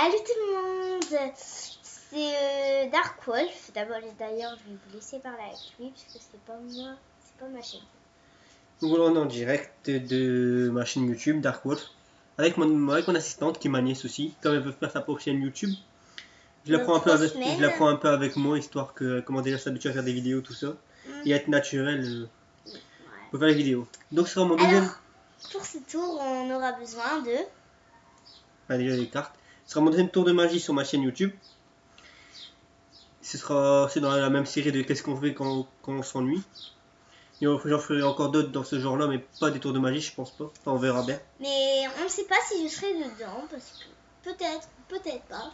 Salut tout le monde, c'est Dark Wolf. D'ailleurs, je vais vous laisser parler avec lui puisque c'est pas moi, c'est pas ma chaîne. Donc voilà, on est en direct de ma chaîne YouTube Dark Wolf avec mon assistante qui est ma nièce aussi. Comme elle veut faire sa propre chaîne YouTube, je la prends un peu avec moi histoire que comment déjà s'habituer à faire des vidéos tout ça et être naturel pour faire les vidéos. Donc ce sera mon deuxième. Alors, pour ce tour, on aura besoin de déjà les cartes. Ce sera mon deuxième tour de magie sur ma chaîne YouTube. C'est dans la même série de qu'est-ce qu'on fait quand on s'ennuie. J'en ferai encore d'autres dans ce genre-là, mais pas des tours de magie, je pense pas. Enfin, on verra bien. Mais on ne sait pas si je serai dedans, parce que peut-être pas.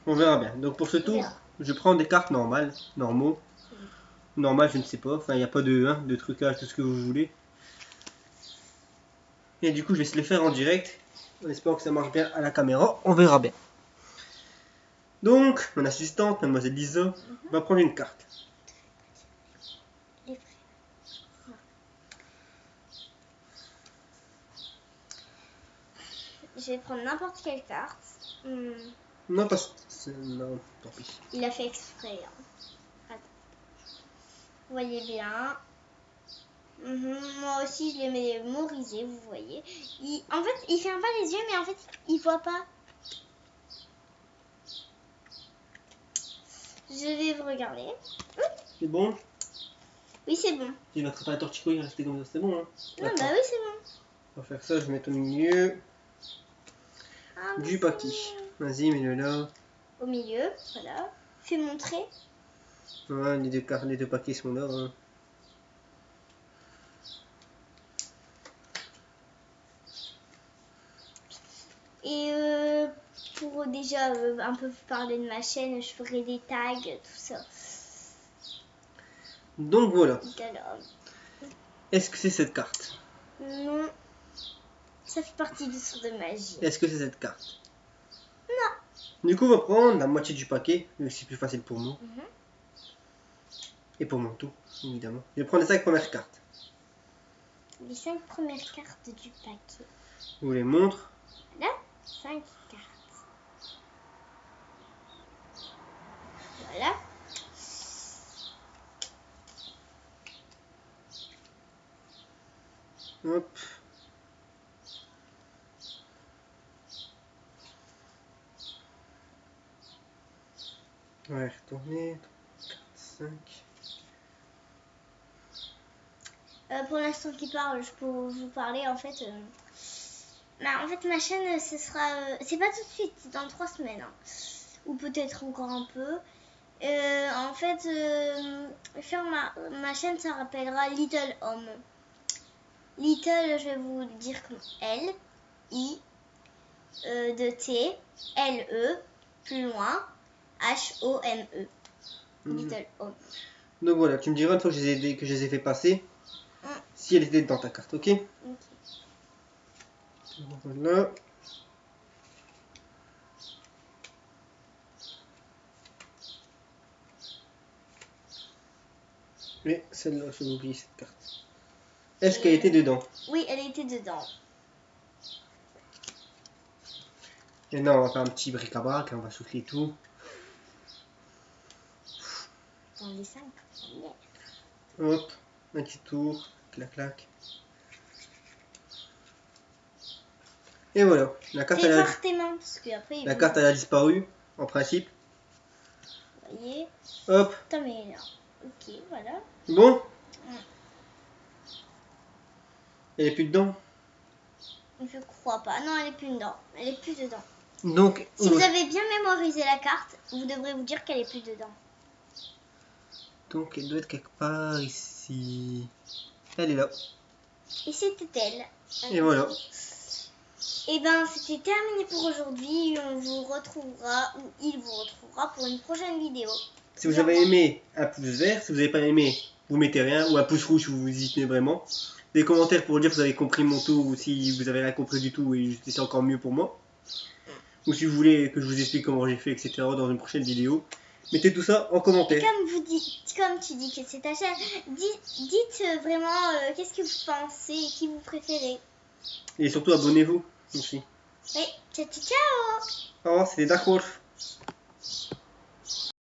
On verra bien. Donc pour ce tour, je prends des cartes normaux. Normal, je ne sais pas. Enfin, il n'y a pas de trucage, tout ce que vous voulez. Et du coup, je vais se les faire en direct. En espérant que ça marche bien à la caméra. On verra bien. Donc, mon assistante, mademoiselle Lisa, va prendre une carte. Je vais prendre n'importe quelle carte. Non, pas... Non, tant pis. Il a fait exprès. Attends. Vous voyez bien. Moi aussi, je les mets mémorisés, vous voyez. En fait, il ferme pas les yeux, mais en fait, il voit pas. Je vais vous regarder. C'est bon? Oui, c'est bon. Il va attraper la tortico, il va rester comme ça, c'est bon, hein? Non, bah oui, c'est bon. On va faire ça, je vais mettre au milieu du paquet. Vas-y, mets-le là. Au milieu, voilà. Fais montrer. Ouais, les deux paquets sont là. Hein. Et pour déjà un peu parler de ma chaîne, je ferai des tags, tout ça. Donc voilà. Alors, est-ce que c'est cette carte? Non. Ça fait partie du tour de magie. Est-ce que c'est cette carte? Non. Du coup, on va prendre la moitié du paquet. C'est plus facile pour nous. Et pour mon tout, évidemment. Je vais prendre les 5 premières cartes. Les 5 premières cartes du paquet. Je vous les montre. Voilà, 5 cartes. Voilà. Hop. On va retourner. 4, 5. Pour l'instant qui parle, je peux vous parler en fait. En fait, ma chaîne, ce sera. C'est pas tout de suite, c'est dans 3 semaines. Hein. Ou peut-être encore un peu. En fait, ma chaîne, ça rappellera Little Home. Little, je vais vous le dire comme L, I, de T, L, E, plus loin, H, O, M, E. Little Home. Donc voilà, tu me diras une fois que je les ai fait passer, si elle était dans ta carte, ok? Voilà. Mais celle-là, je vais oublier cette carte. Est-ce qu'elle était dedans? Oui, elle était dedans. Et non, on va faire un petit bric-à-brac, on va souffler tout. Dans les 5 Hop, un petit tour, clac clac. Et voilà, la carte, fais tes mains, parce que après, la carte elle a disparu, en principe. Vous voyez. Hop. Attends, mais là. Ok, voilà. Bon. Elle est plus dedans? Je crois pas. Non, elle est plus dedans. Elle est plus dedans. Donc, si vous avez bien mémorisé la carte, vous devrez vous dire qu'elle est plus dedans. Donc, elle doit être quelque part ici. Elle est là. Et c'était elle. Et voilà. Et ben, c'était terminé pour aujourd'hui. On vous retrouvera, ou il vous retrouvera pour une prochaine vidéo. Si vous avez aimé, un pouce vert. Si vous n'avez pas aimé, vous mettez rien. Ou un pouce rouge si vous y tenez vraiment. Des commentaires pour dire que vous avez compris mon tour ou si vous avez rien compris du tout et c'est encore mieux pour moi. Ou si vous voulez que je vous explique comment j'ai fait, etc. dans une prochaine vidéo. Mettez tout ça en commentaire. Comme tu dis que c'est ta chaîne, dites vraiment qu'est-ce que vous pensez et qui vous préférez. Et surtout abonnez-vous aussi. Oui, ciao ciao. Au revoir, c'était Dark Wolf.